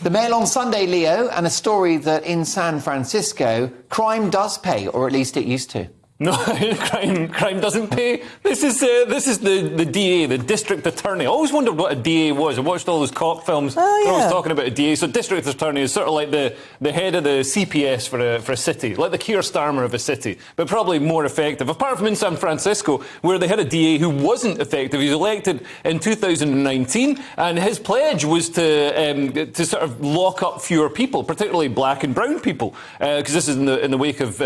The Mail on Sunday, Leo, and a story that in San Francisco, crime does pay, or at least it used to. No, crime doesn't pay. This is the DA, the district attorney. I always wondered what a DA was. I watched all those cop films. Oh, yeah. They're always talking about a DA. So district attorney is sort of like the head of the CPS for a city, like the Kearse of a city, but probably more effective. Apart from in San Francisco, where they had a DA who wasn't effective. He was elected in 2019, and his pledge was to sort of lock up fewer people, particularly black and brown people, because this is in the wake of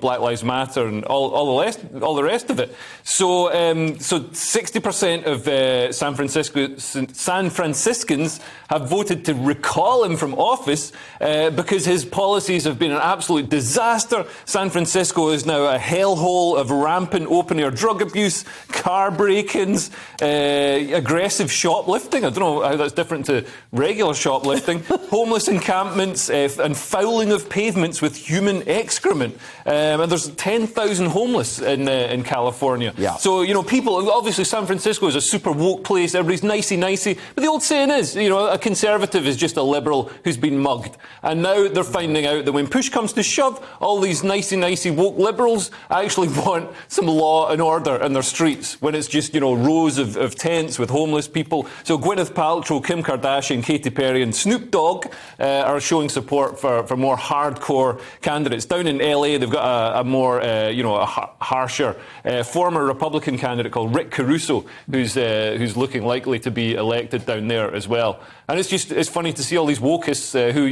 Black Lives Matter and all the rest of it. So 60% of San Franciscans have voted to recall him from office because his policies have been an absolute disaster. San Francisco is now a hellhole of rampant open-air drug abuse, car break-ins, aggressive shoplifting. I don't know how that's different to regular shoplifting. Homeless encampments and fouling of pavements with human excrement. And there's 10,000 homeless in California. Yeah. So, people, obviously San Francisco is a super woke place, everybody's nicey, but the old saying is, a conservative is just a liberal who's been mugged. And now they're finding out that when push comes to shove, all these nicey woke liberals actually want some law and order in their streets, when it's just, rows of tents with homeless people. So Gwyneth Paltrow, Kim Kardashian, Katy Perry and Snoop Dogg are showing support for more hardcore candidates. Down in LA, they've got a more, a harsher former Republican candidate called Rick Caruso, who's looking likely to be elected down there as well. And it's funny to see all these wokeists who,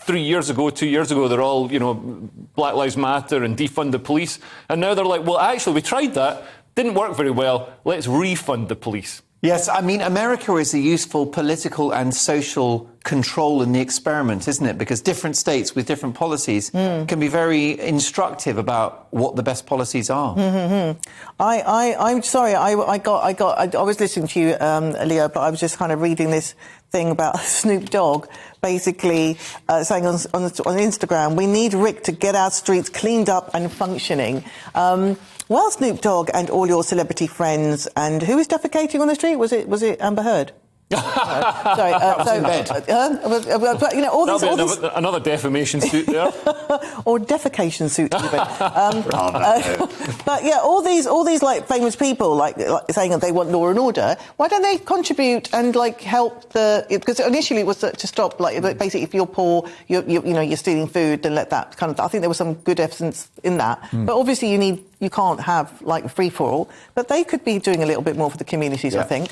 2 years ago, they're all, Black Lives Matter and defund the police. And now they're like, well, actually, we tried that. Didn't work very well. Let's refund the police. Yes, I mean, America is a useful political and social control in the experiment, isn't it? Because different states with different policies can be very instructive about what the best policies are. Mm-hmm. I'm sorry, I was listening to you, Leo, but I was just kind of reading this thing about Snoop Dogg, basically saying on Instagram, we need Rick to get our streets cleaned up and functioning. Well, Snoop Dogg and all your celebrity friends, and who was defecating on the street? Was it Amber Heard? Sorry, in bed. Another defamation suit there, or defecation suit even. But yeah, all these like famous people like saying that they want law and order. Why don't they contribute and help because initially it was to stop basically if you're poor, you're stealing food, then let that kind of. I think there was some good evidence in that, but obviously you can't have free for all. But they could be doing a little bit more for the communities, I think.